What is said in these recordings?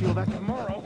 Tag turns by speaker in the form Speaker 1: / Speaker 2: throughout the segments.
Speaker 1: feel that tomorrow.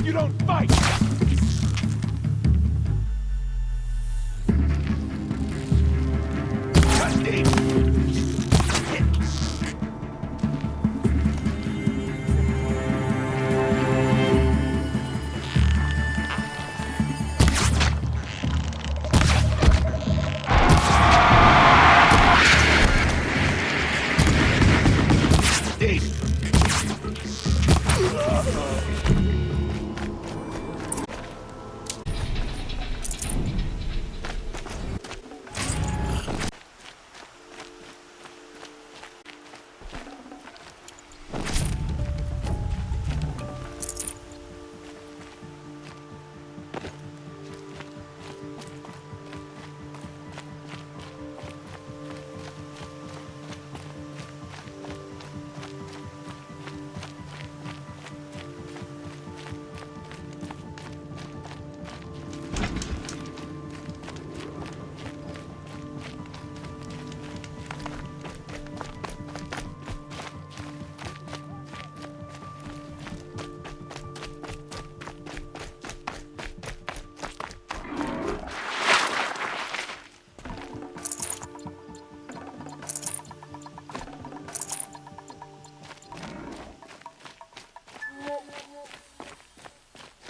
Speaker 1: You don't fight! Cut deep! Deep!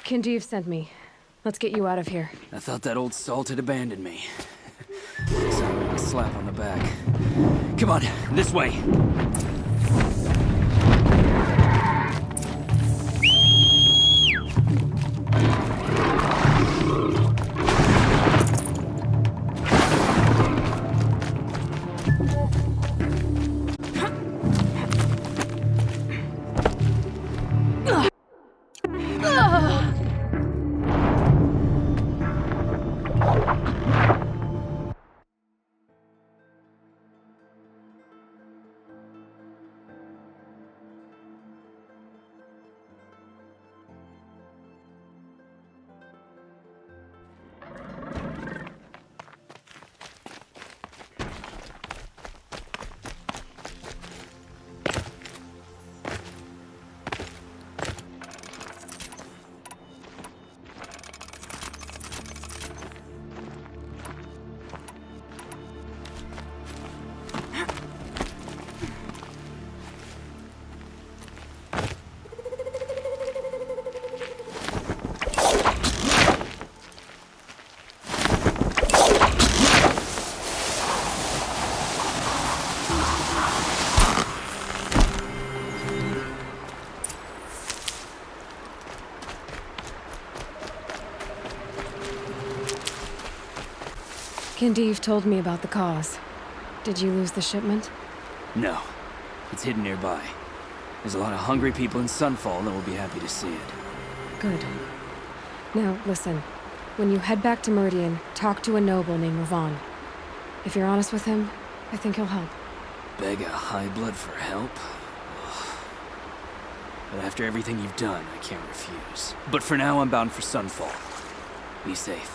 Speaker 2: Kindeev sent me. Let's get you out of here.
Speaker 3: I thought that old salt had abandoned me. Sounded like a slap on the back. Come on, this way.
Speaker 2: Kindeev told me about the cause. Did you lose the shipment?
Speaker 3: No. It's hidden nearby. There's a lot of hungry people in Sunfall that will be happy to see it.
Speaker 2: Good. Now, listen. When you head back to Meridian, talk to a noble named Ravan. If you're honest with him, I think he'll help.
Speaker 3: Beg a high blood for help? But after everything you've done, I can't refuse. But for now, I'm bound for Sunfall. Be safe.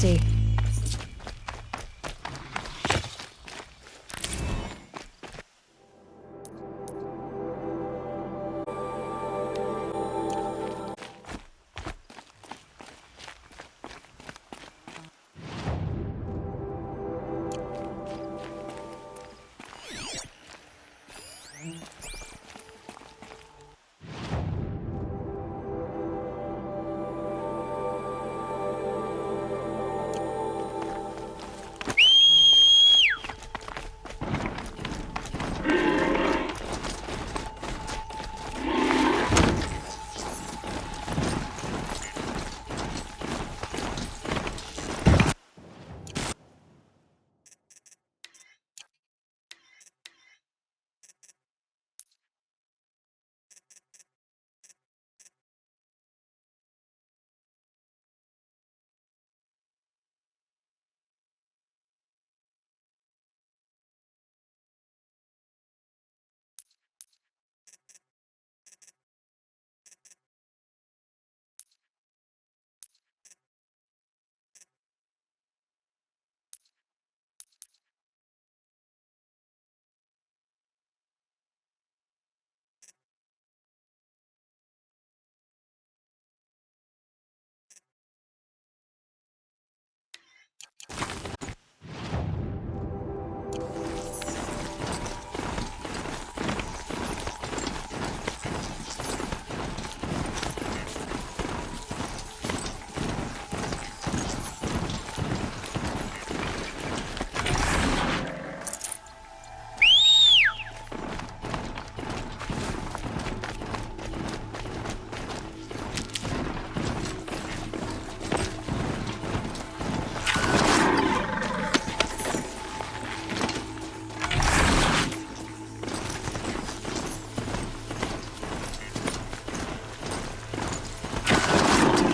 Speaker 2: Misty.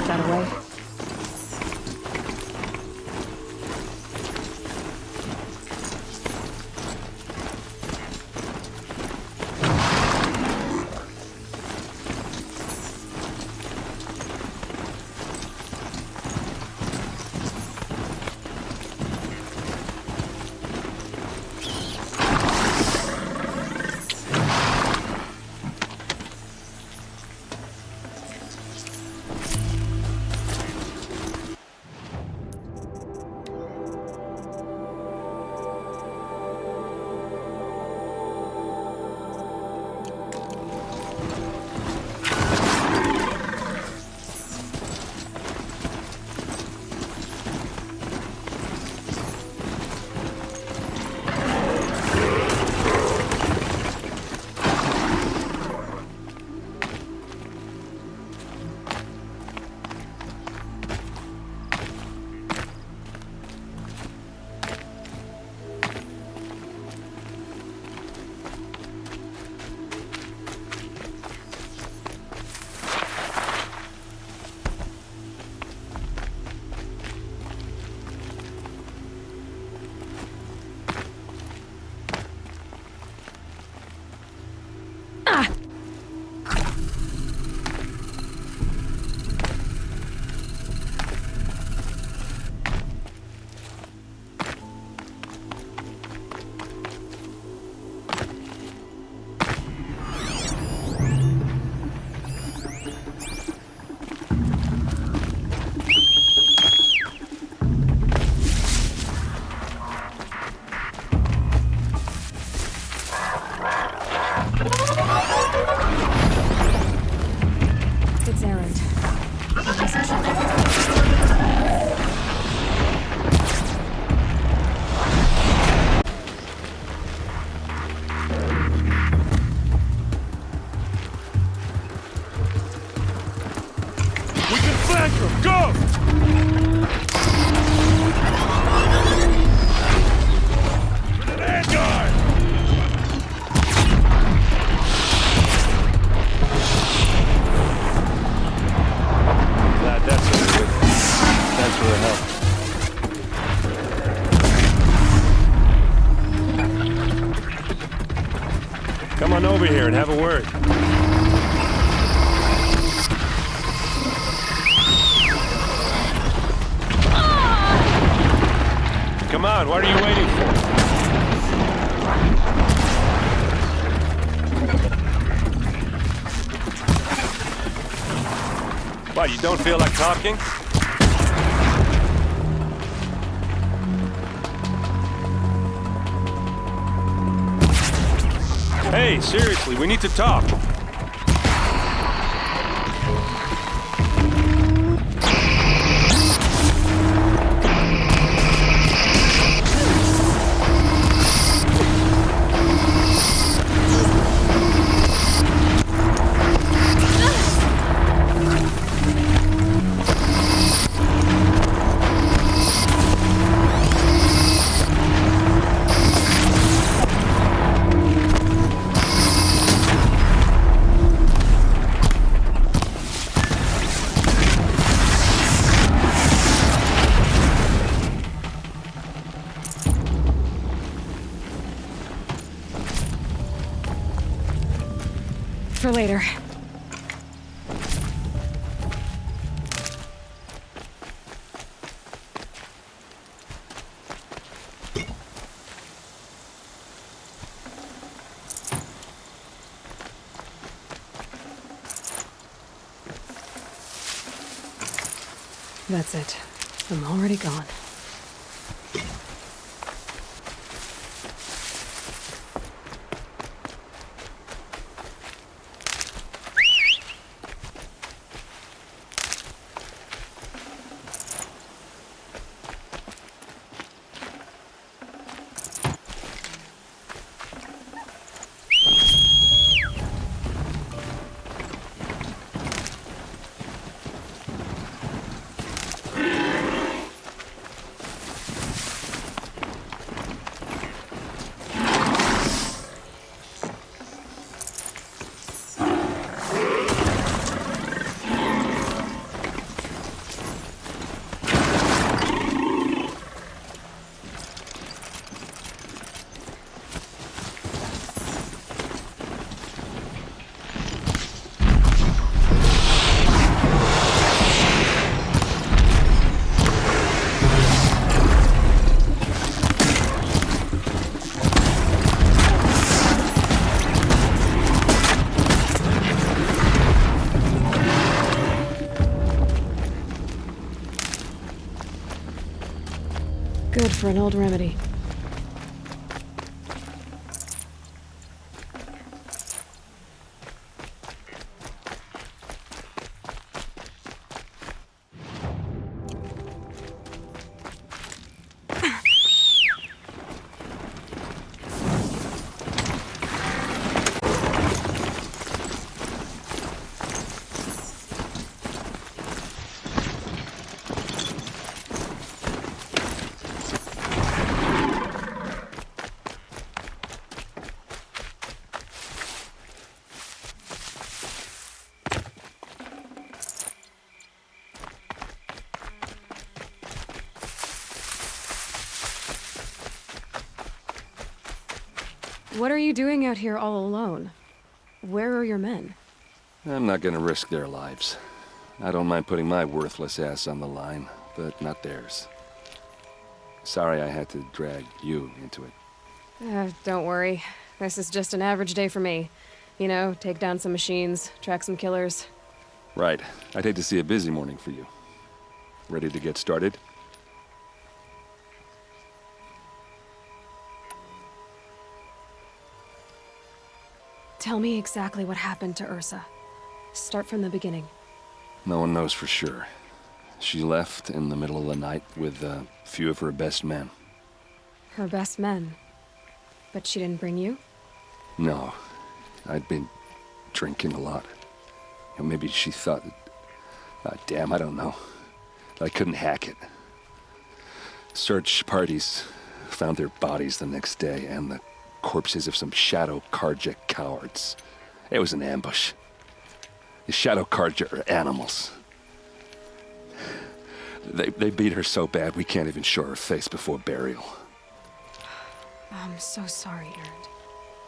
Speaker 2: That away.
Speaker 1: Go! To the vanguard!
Speaker 4: Glad that's over with. Thanks for the help. Come on over here and have a word. on, what are you waiting for? What, you don't feel like talking? Hey, seriously, we need to talk.
Speaker 2: For later. That's it. I'm already gone. Good for an old remedy. What are you doing out here all alone? Where are your men?
Speaker 4: I'm not gonna risk their lives. I don't mind putting my worthless ass on the line, but not theirs. Sorry I had to drag you into it.
Speaker 2: Don't worry. This is just an average day for me. You know, take down some machines, track some killers.
Speaker 4: Right. I'd hate to see a busy morning for you. Ready to get started?
Speaker 2: Tell me exactly what happened to Ursa. Start from the beginning.
Speaker 4: No one knows for sure. She left in the middle of the night with a few of her best men.
Speaker 2: Her best men. But she didn't bring you?
Speaker 4: No. I'd been drinking a lot. Maybe she thought that... damn, I don't know. I couldn't hack it. Search parties found their bodies the next day, and the corpses of some Shadow Carja cowards. It was an ambush. The Shadow Carja are animals. They beat her so bad we can't even show her face before burial.
Speaker 2: I'm so sorry, Erend.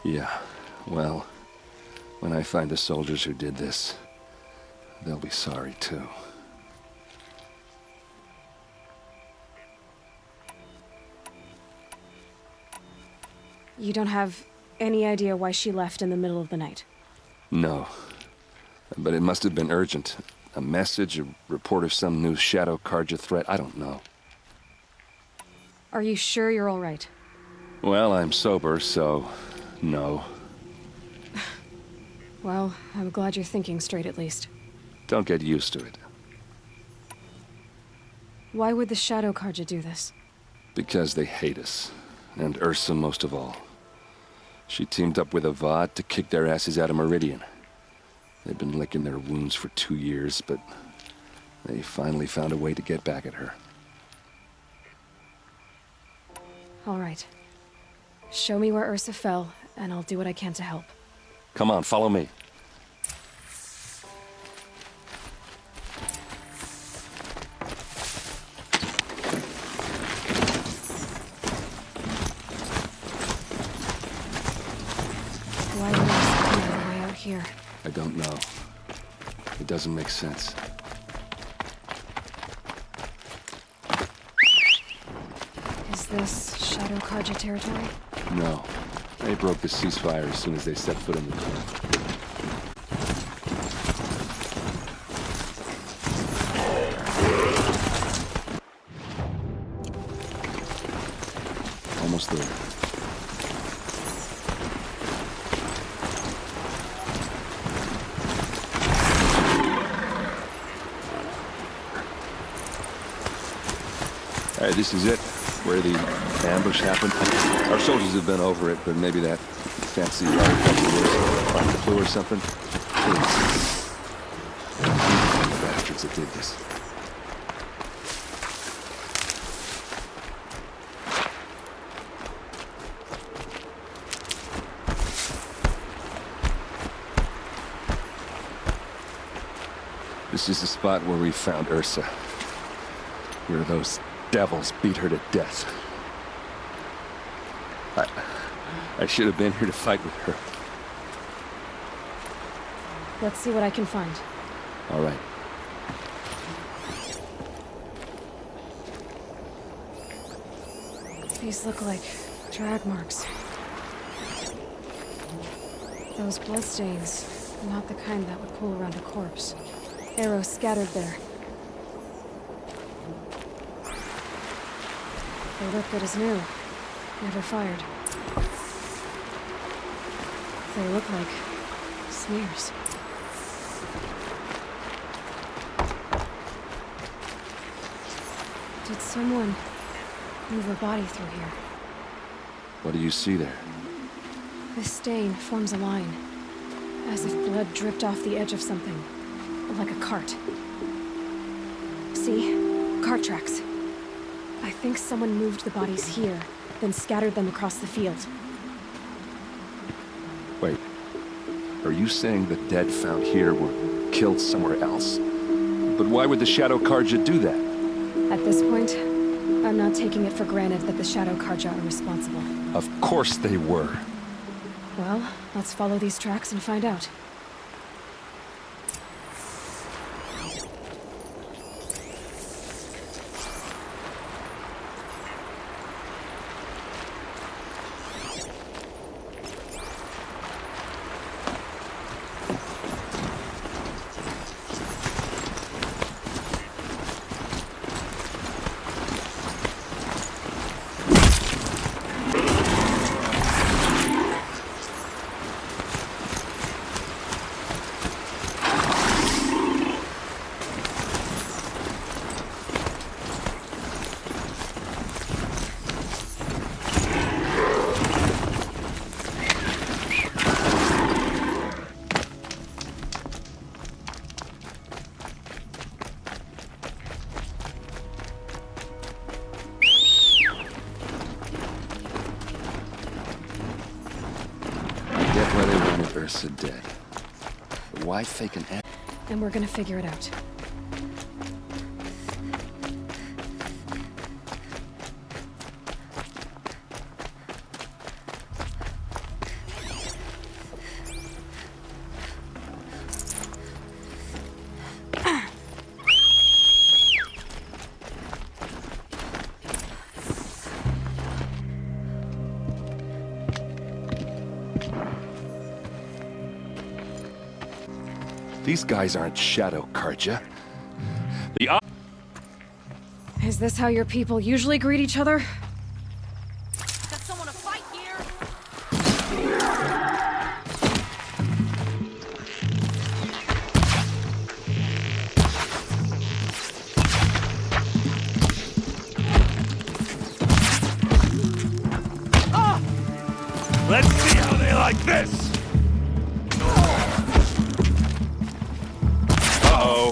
Speaker 4: Yeah, well, when I find the soldiers who did this, they'll be sorry too.
Speaker 2: You don't have any idea why she left in the middle of the night?
Speaker 4: No. But it must have been urgent. A message, a report of some new Shadow Carja threat, I don't know.
Speaker 2: Are you sure you're all right?
Speaker 4: Well, I'm sober, so... no.
Speaker 2: Well, I'm glad you're thinking straight at least.
Speaker 4: Don't get used to it.
Speaker 2: Why would the Shadow Carja do this?
Speaker 4: Because they hate us. And Ursa most of all. She teamed up with Avad to kick their asses out of Meridian. They've been licking their wounds for 2 years, but they finally found a way to get back at her.
Speaker 2: All right. Show me where Ursa fell, and I'll do what I can to help.
Speaker 4: Come on, follow me.
Speaker 2: Why would Ursa come all the way out here?
Speaker 4: I don't know. It doesn't make sense.
Speaker 2: Is this Shadow Carja territory?
Speaker 4: No. They broke the ceasefire as soon as they set foot in the camp. Almost there. All right, this is it. Where the ambush happened. Our soldiers have been over it, but maybe that fancy artifact was like a clue or something. Please. The bastards that did this. This is the spot where we found Ursa. Where those devils beat her to death. I should have been here to fight with her.
Speaker 2: Let's see what I can find.
Speaker 4: All right.
Speaker 2: These look like drag marks. Those bloodstains, not the kind that would pool around a corpse. Arrows scattered there. They look good as new. Never fired. They look like smears. Did someone move a body through here?
Speaker 4: What do you see there?
Speaker 2: This stain forms a line, as if blood dripped off the edge of something, like a cart. See? Cart tracks. I think someone moved the bodies here, then scattered them across the field.
Speaker 4: Wait. Are you saying the dead found here were killed somewhere else? But why would the Shadow Carja do that?
Speaker 2: At this point, I'm not taking it for granted that the Shadow Carja are responsible.
Speaker 4: Of course they were.
Speaker 2: Well, let's follow these tracks and find out.
Speaker 4: Why they wanted Ursa dead. But why fake an end?
Speaker 2: And we're gonna figure it out.
Speaker 4: These guys aren't Shadow Karja.
Speaker 2: Is this how your people usually greet each other?
Speaker 5: Got someone to fight here?
Speaker 1: Let's see how they like this! Uh-oh.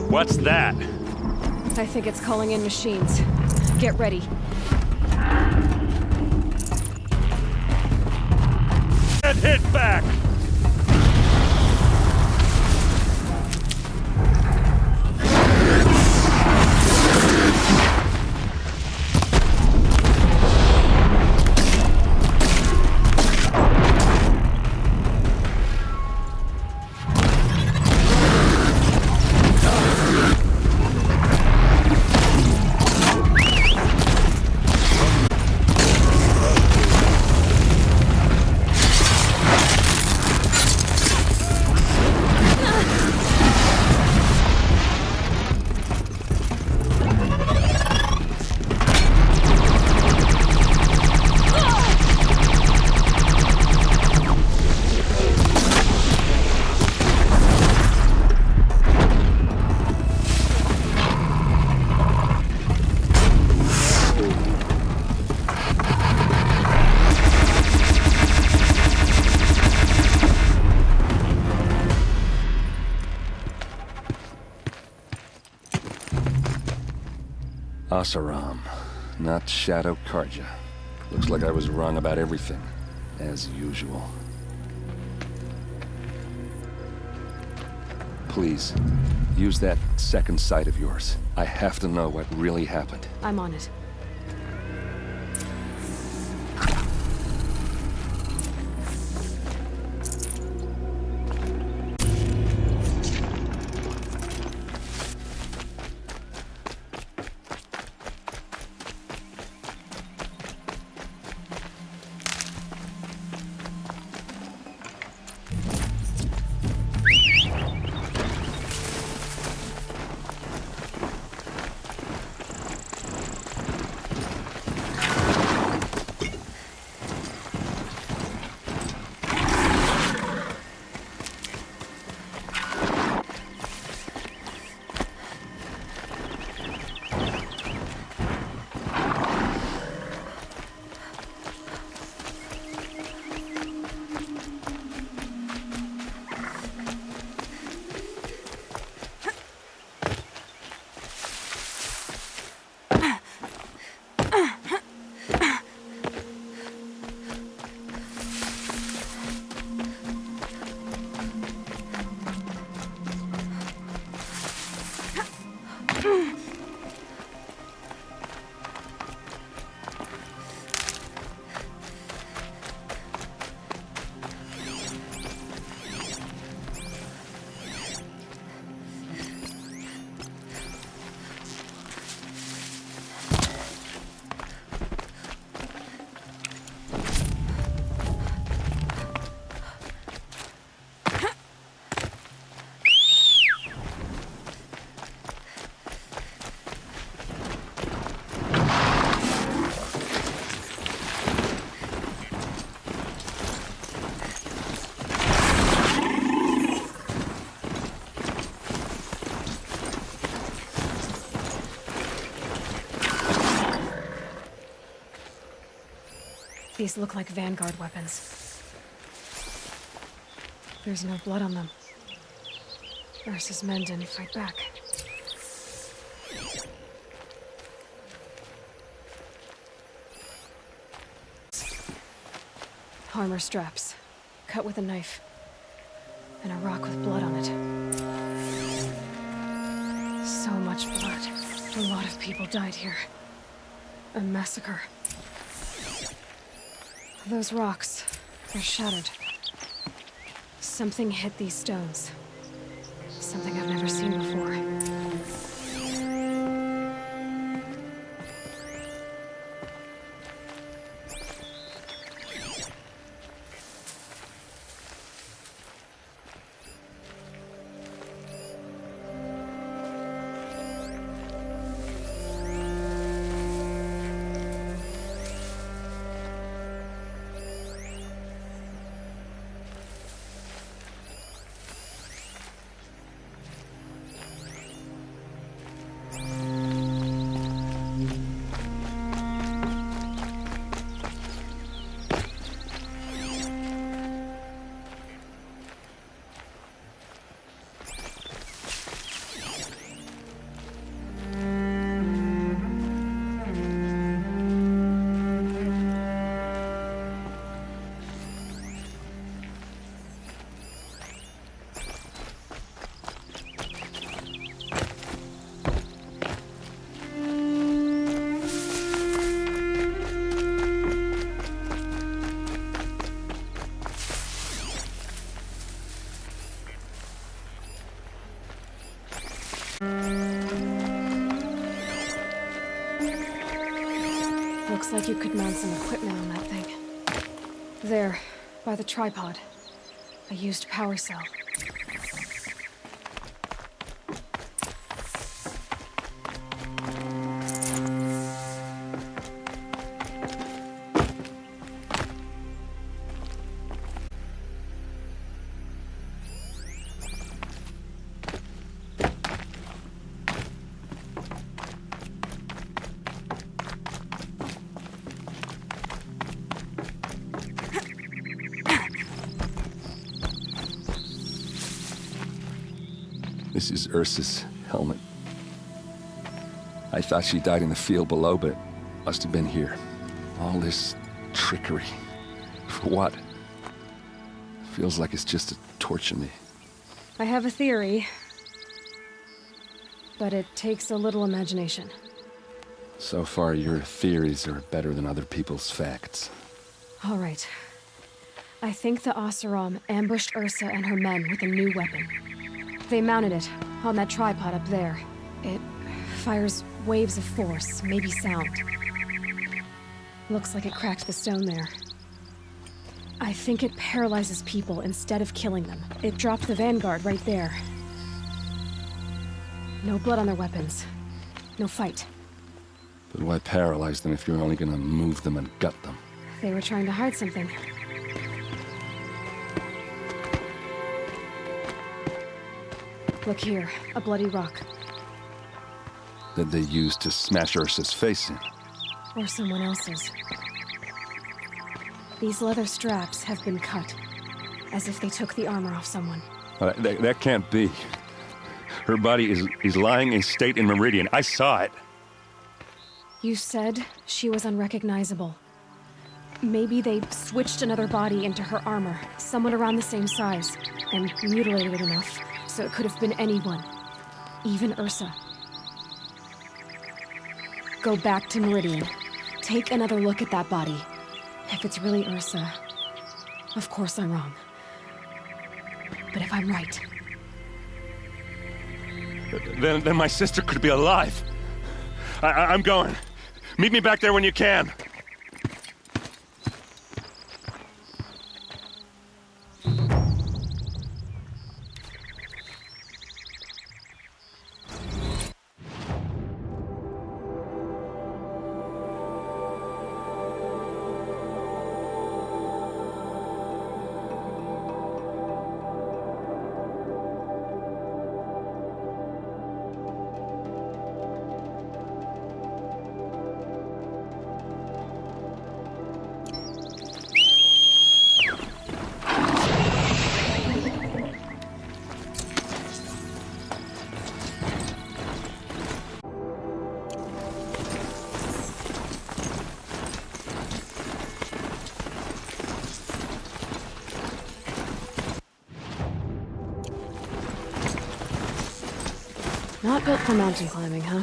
Speaker 1: What's that?
Speaker 2: I think it's calling in machines. Get ready.
Speaker 1: Get hit back!
Speaker 4: Oseram, not Shadow Karja. Looks like I was wrong about everything, as usual. Please, use that second sight of yours. I have to know what really happened.
Speaker 2: I'm on it. These look like Vanguard weapons. There's no blood on them. Ursa's men didn't fight back. Armor straps, cut with a knife, and a rock with blood on it. So much blood. A lot of people died here. A massacre. Those rocks, they're shattered. Something hit these stones. Something I've never seen before. like you could mount some equipment on that thing. There, by the tripod. A used power cell.
Speaker 4: This is Ursa's helmet. I thought she died in the field below, but it must have been here. All this trickery. For what? Feels like it's just to torture me.
Speaker 2: I have a theory. But it takes a little imagination.
Speaker 4: So far, your theories are better than other people's facts.
Speaker 2: All right. I think the Oseram ambushed Ursa and her men with a new weapon. They mounted it on that tripod up there. It fires waves of force, maybe sound. Looks like it cracked the stone there. I think it paralyzes people instead of killing them. It dropped the vanguard right there. No blood on their weapons. No fight.
Speaker 4: But why paralyze them if you're only gonna move them and gut them?
Speaker 2: They were trying to hide something. Look here, a bloody rock.
Speaker 4: That they used to smash Ursa's face in.
Speaker 2: Or someone else's. These leather straps have been cut, as if they took the armor off someone.
Speaker 4: That can't be. Her body is lying in state in Meridian. I saw it.
Speaker 2: You said she was unrecognizable. Maybe they switched another body into her armor, someone around the same size, and mutilated it enough so it could have been anyone, even Ursa. Go back to Meridian. Take another look at that body. If it's really Ursa, of course I'm wrong. But if I'm right...
Speaker 4: Then my sister could be alive. I'm going. Meet me back there when you can.
Speaker 2: Not built for mountain climbing, huh?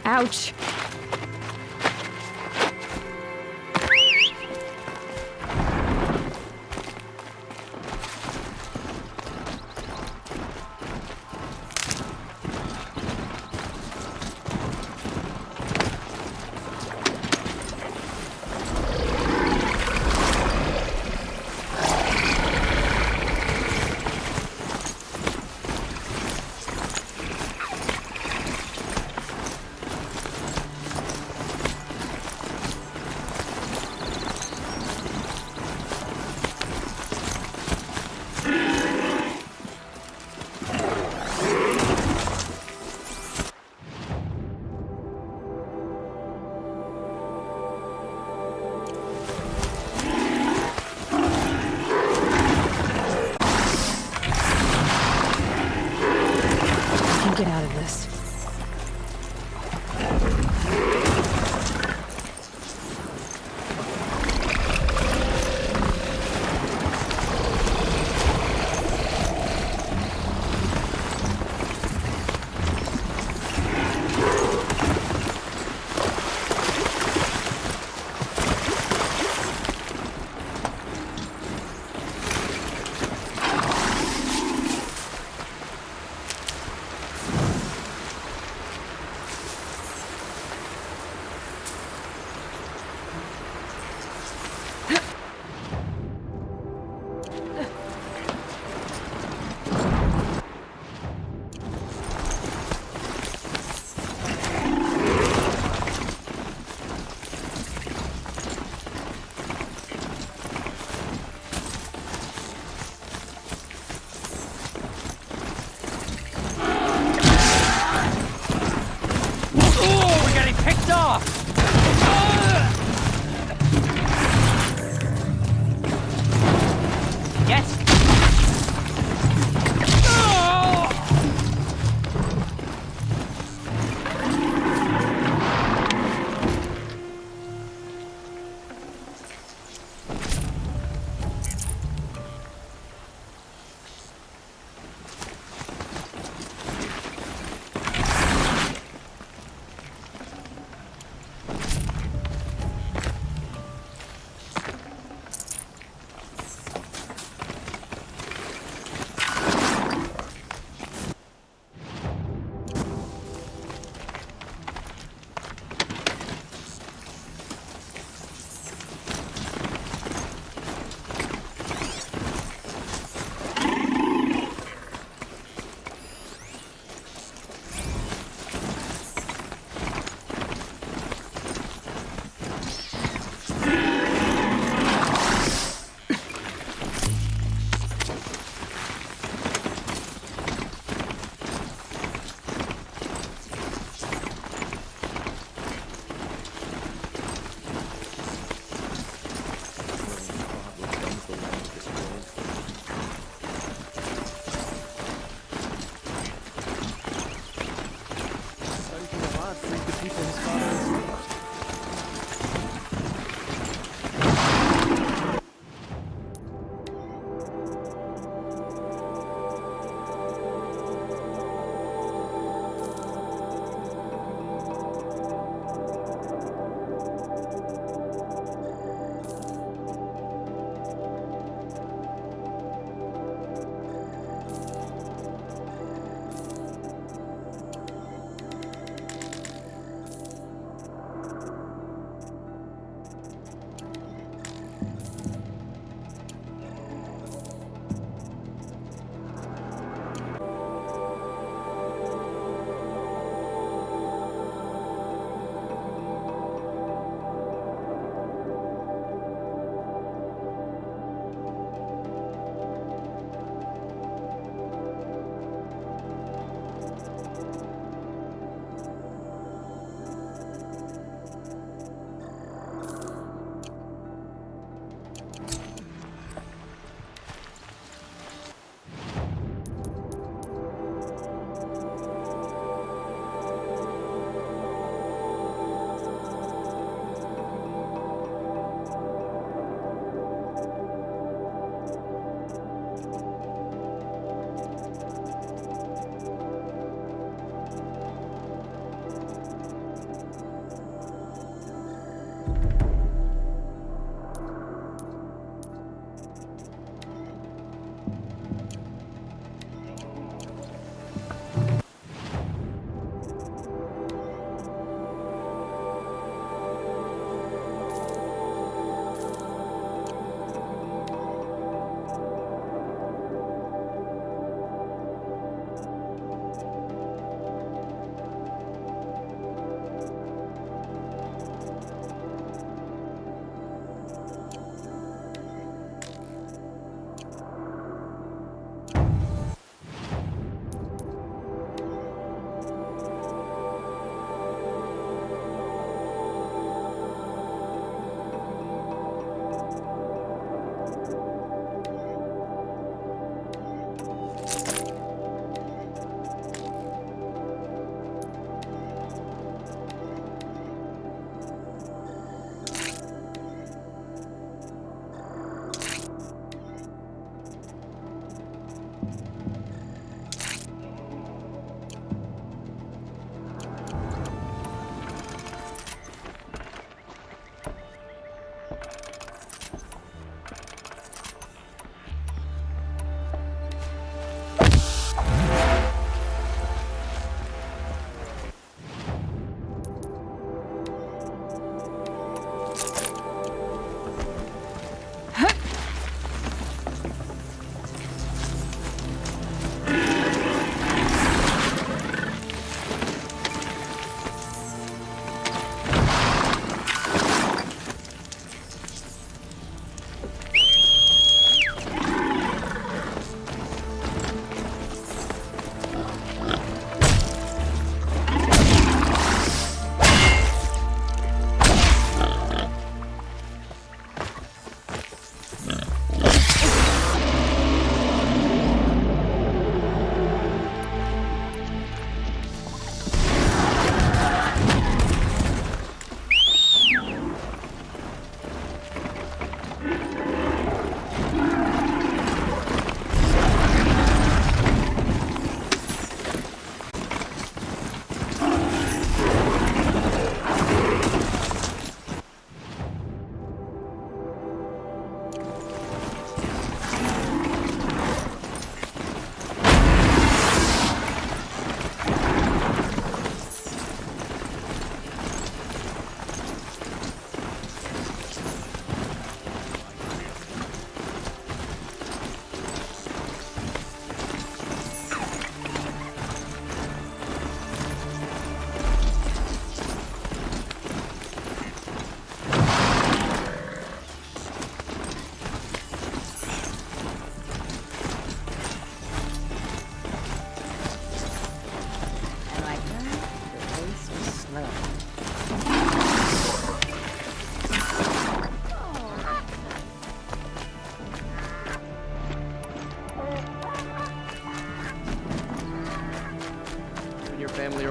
Speaker 2: Ouch!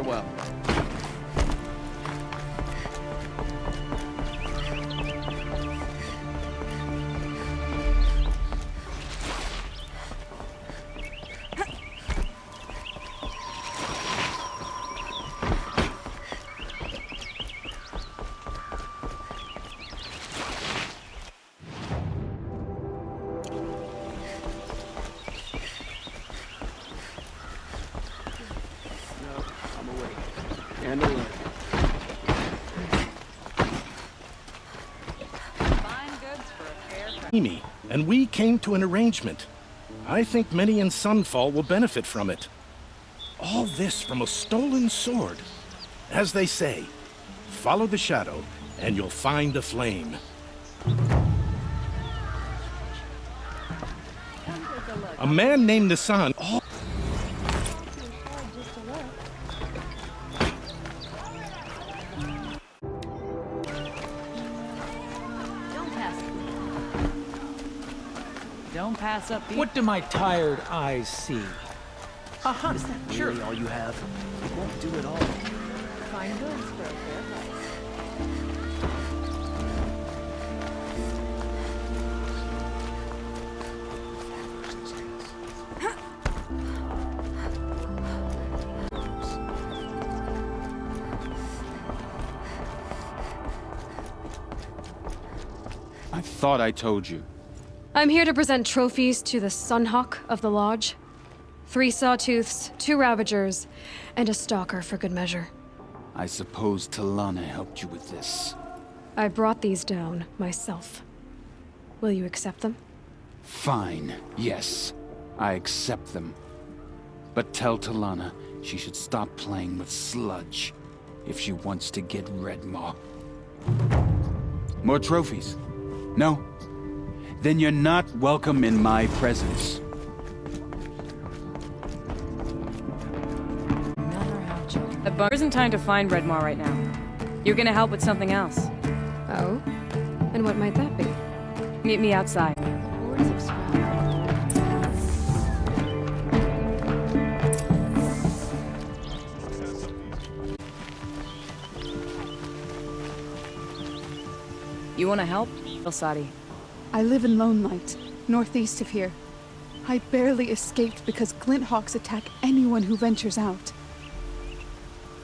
Speaker 6: Farewell.
Speaker 3: And alert.
Speaker 5: Fine goods for a fair price.
Speaker 7: Me, and we came to an arrangement. I think many in Sunfall will benefit from it. All this from a stolen sword. As they say, follow the shadow, and you'll find a flame. A man named Nissan.
Speaker 5: Don't pass up the...
Speaker 8: What do my tired eyes see? A hunt,
Speaker 9: Is that
Speaker 8: sure.
Speaker 9: really all you have? It won't do it all.
Speaker 5: Fine goods for a fair price.
Speaker 6: I thought I told you.
Speaker 2: I'm here to present trophies to the Sunhawk of the Lodge. 3 Sawtooths, 2 Ravagers, and a Stalker for good measure.
Speaker 6: I suppose Talana helped you with this.
Speaker 2: I brought these down myself. Will you accept them?
Speaker 6: Fine, yes. I accept them. But tell Talana she should stop playing with sludge if she wants to get Redmaw. More trophies? No? Then you're not welcome in my presence.
Speaker 10: There isn't time to find Redmaw right now. You're gonna help with something else.
Speaker 2: Oh? And what might that be?
Speaker 10: Meet me outside. You wanna help? Sadi.
Speaker 11: I live in Lone Light, northeast of here. I barely escaped because Glinthawks attack anyone who ventures out.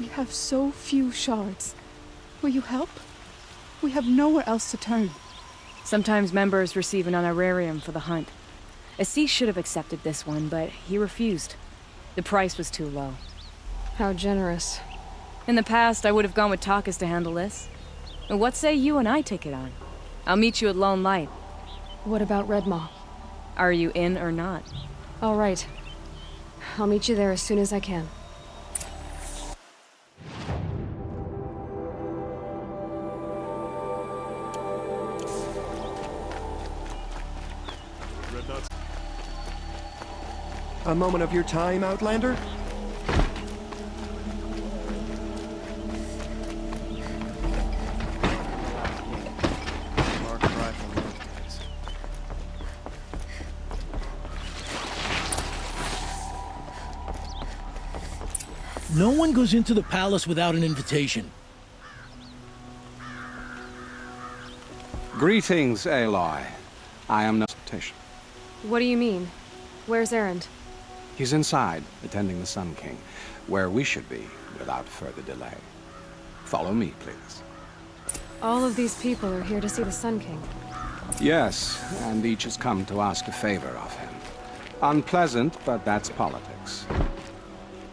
Speaker 11: We have so few shards. Will you help? We have nowhere else to turn.
Speaker 10: Sometimes members receive an honorarium for the hunt. Assis should have accepted this one, but he refused. The price was too low.
Speaker 2: How generous.
Speaker 10: In the past, I would have gone with Takas to handle this. But what say you and I take it on? I'll meet you at Lone Light.
Speaker 2: What about Redmaw?
Speaker 10: Are you in or not?
Speaker 2: All right. I'll meet you there as soon as I can.
Speaker 12: A moment of your time, Outlander?
Speaker 8: No one goes into the palace without an invitation.
Speaker 13: Greetings, Aloy. I am no invitation.
Speaker 2: What do you mean? Where's Erend?
Speaker 13: He's inside, attending the Sun King, where we should be without further delay. Follow me, please.
Speaker 2: All of these people are here to see the Sun King.
Speaker 13: Yes, and each has come to ask a favor of him. Unpleasant, but that's politics.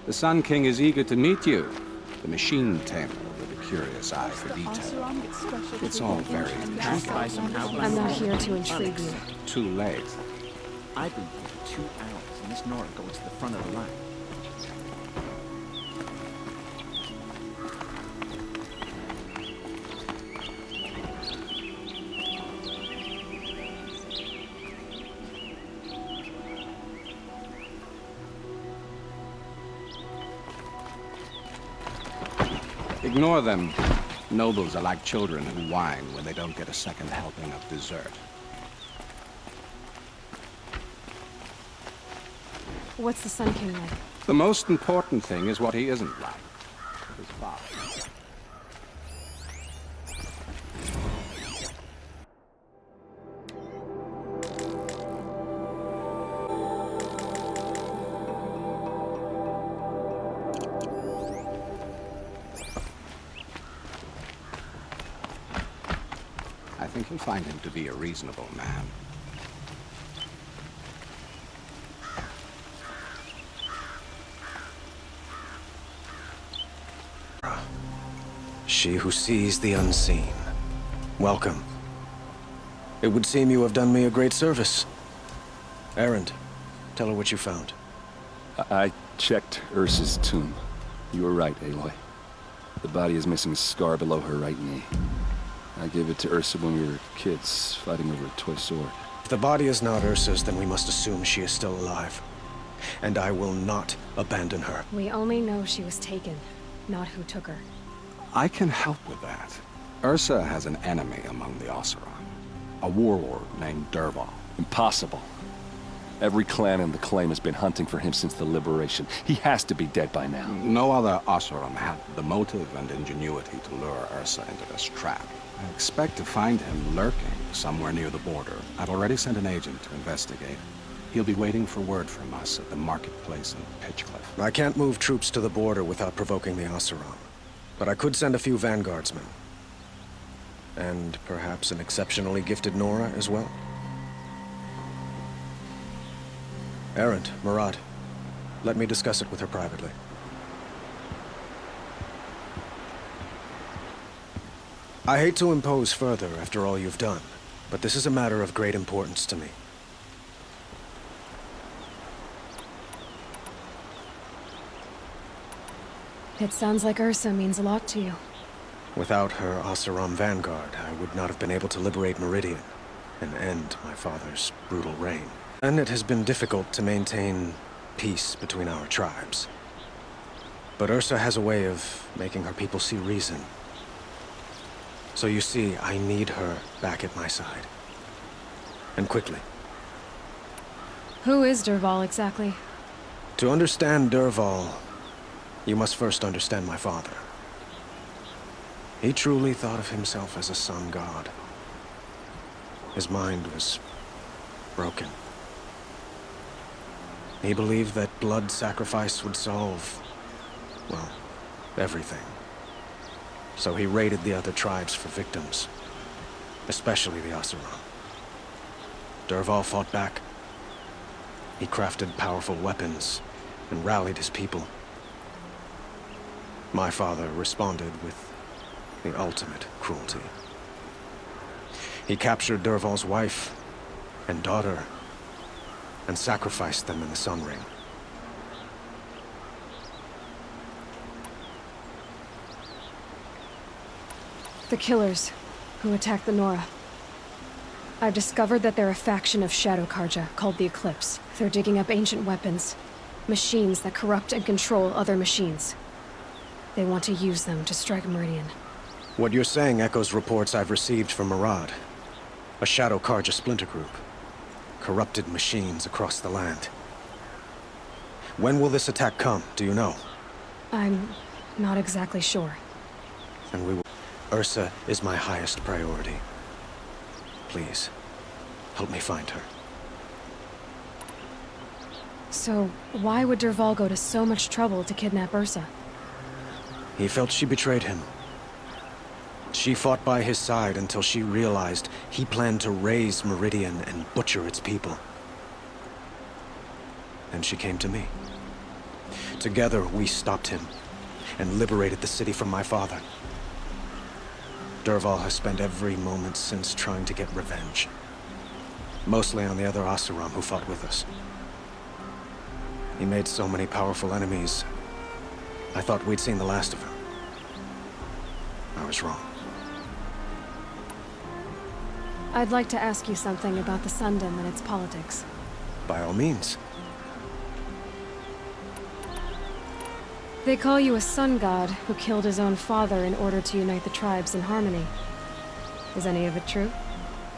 Speaker 13: The Sun King is eager to meet you, the machine tamer with a curious eye for detail. It's all very intriguing.
Speaker 2: I'm not here to intrigue you.
Speaker 13: Too late.
Speaker 9: I've been here for 2 hours, and this Nora goes to the front of the line.
Speaker 13: Ignore them. Nobles are like children who whine when they don't get a second helping of dessert.
Speaker 2: What's the Sun King like?
Speaker 13: The most important thing is what he isn't like. father. I think you'll find him to be a reasonable man.
Speaker 14: She who sees the unseen. Welcome. It would seem you have done me a great service. Erend, tell her what you found.
Speaker 4: I checked Ursa's tomb. You were right, Aloy. The body is missing a scar below her right knee. I gave it to Ursa when we were kids, fighting over a toy sword.
Speaker 14: If the body is not Ursa's, then we must assume she is still alive. And I will not abandon her.
Speaker 2: We only know she was taken, not who took her.
Speaker 13: I can help with that. Ursa has an enemy among the Oseram. A warlord named Dervahl.
Speaker 4: Impossible. Every clan in the Claim has been hunting for him since the Liberation. He has to be dead by now.
Speaker 13: No other Oseram had the motive and ingenuity to lure Ursa into this trap. I expect to find him lurking somewhere near the border. I've already sent an agent to investigate. He'll be waiting for word from us at the marketplace in Pitchcliff.
Speaker 14: I can't move troops to the border without provoking the Oseram. But I could send a few vanguardsmen. And perhaps an exceptionally gifted Nora as well. Erend, Murad, let me discuss it with her privately. I hate to impose further after all you've done, but this is a matter of great importance to me.
Speaker 2: It sounds like Ursa means a lot to you.
Speaker 14: Without her Oseram vanguard, I would not have been able to liberate Meridian and end my father's brutal reign. And it has been difficult to maintain peace between our tribes. But Ursa has a way of making her people see reason. So you see, I need her back at my side. And quickly.
Speaker 2: Who is Dervahl exactly?
Speaker 14: To understand Dervahl, you must first understand my father. He truly thought of himself as a sun god. His mind was broken. He believed that blood sacrifice would solve, well, everything. So he raided the other tribes for victims, especially the Oseram. Dervahl fought back. He crafted powerful weapons and rallied his people. My father responded with the ultimate cruelty. He captured Dervahl's wife and daughter and sacrificed them in the Sun Ring.
Speaker 2: The killers who attacked the Nora. I've discovered that they're a faction of Shadow Carja called the Eclipse. They're digging up ancient weapons, machines that corrupt and control other machines. They want to use them to strike Meridian.
Speaker 14: What you're saying echoes reports I've received from Murad, a Shadow Carja splinter group. Corrupted machines across the land. When will this attack come, do you know?
Speaker 2: I'm not exactly sure.
Speaker 14: And we will... Ursa is my highest priority. Please, help me find her.
Speaker 2: So, why would Dervahl go to so much trouble to kidnap Ursa?
Speaker 14: He felt she betrayed him. She fought by his side until she realized he planned to raise Meridian and butcher its people. Then she came to me. Together, we stopped him and liberated the city from my father. Dervahl has spent every moment since trying to get revenge. Mostly on the other Oseram who fought with us. He made so many powerful enemies, I thought we'd seen the last of him. I was wrong.
Speaker 2: I'd like to ask you something about the Sundom and its politics.
Speaker 14: By all means.
Speaker 2: They call you a sun god who killed his own father in order to unite the tribes in harmony. Is any of it true?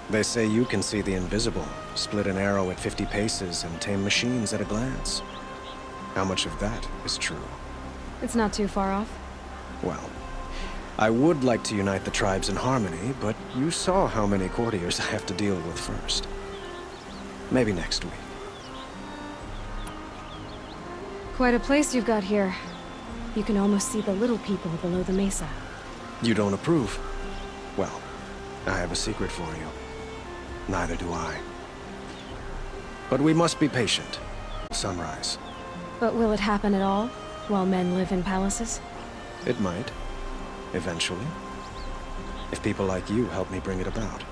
Speaker 14: They say you can see the invisible, split an arrow at 50 paces, and tame machines at a glance. How much of that is true?
Speaker 2: It's not too far off.
Speaker 14: Well, I would like to unite the tribes in harmony, but you saw how many courtiers I have to deal with first. Maybe next week.
Speaker 2: Quite a place you've got here. You can almost see the little people below the mesa.
Speaker 14: You don't approve? Well, I have a secret for you. Neither do I. But we must be patient. Sunrise.
Speaker 2: But will it happen at all, while men live in palaces?
Speaker 14: It might. Eventually. If people like you help me bring it about.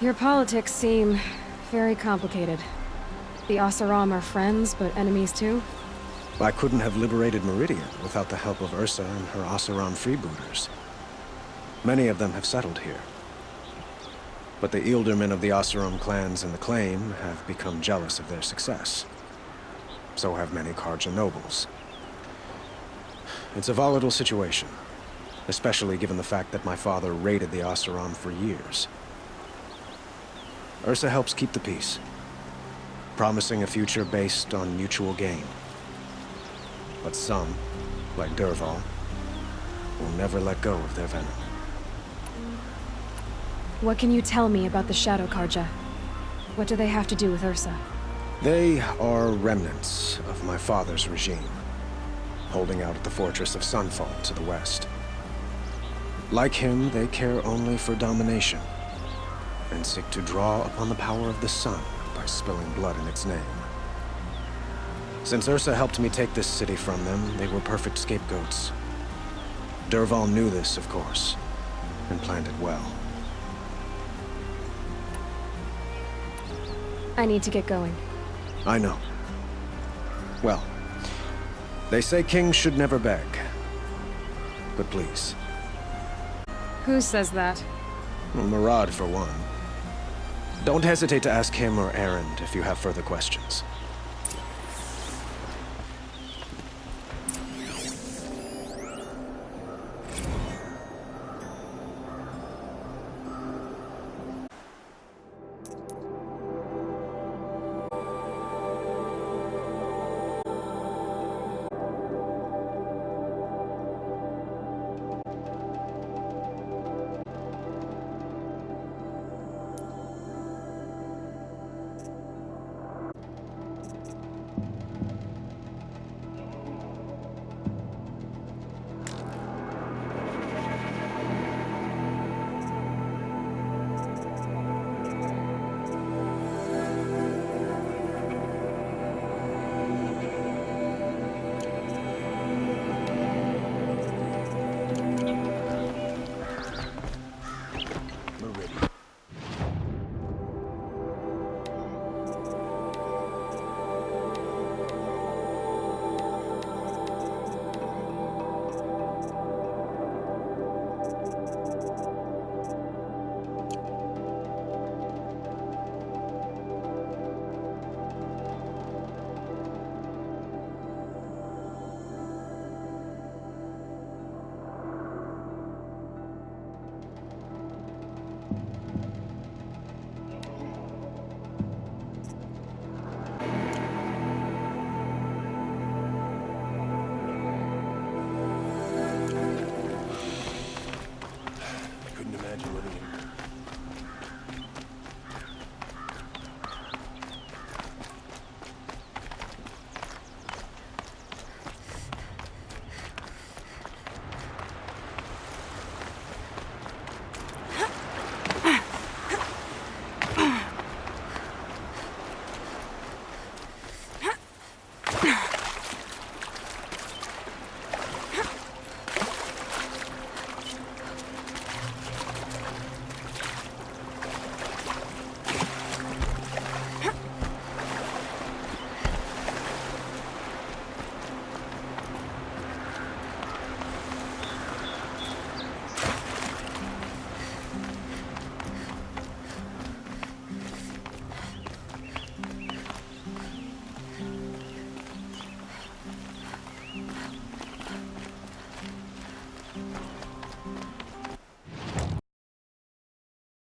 Speaker 2: Your politics seem very complicated. The Oseram are friends, but enemies too?
Speaker 14: I couldn't have liberated Meridian without the help of Ursa and her Oseram freebooters. Many of them have settled here. But the Ealdormen of the Oseram clans in the Claim have become jealous of their success. So have many Carja nobles. It's a volatile situation, especially given the fact that my father raided the Oseram for years. Ursa helps keep the peace, promising a future based on mutual gain. But some, like Dervahl, will never let go of their venom.
Speaker 2: What can you tell me about the Shadow Carja? What do they have to do with Ursa?
Speaker 14: They are remnants of my father's regime, holding out at the fortress of Sunfall to the west. Like him, they care only for domination, and seek to draw upon the power of the sun by spilling blood in its name. Since Ursa helped me take this city from them, they were perfect scapegoats. Dervahl knew this, of course, and planned it well.
Speaker 2: I need to get going.
Speaker 14: I know. Well, they say kings should never beg. But please.
Speaker 2: Who says that?
Speaker 14: Well, Murad, for one. Don't hesitate to ask him or Erend if you have further questions.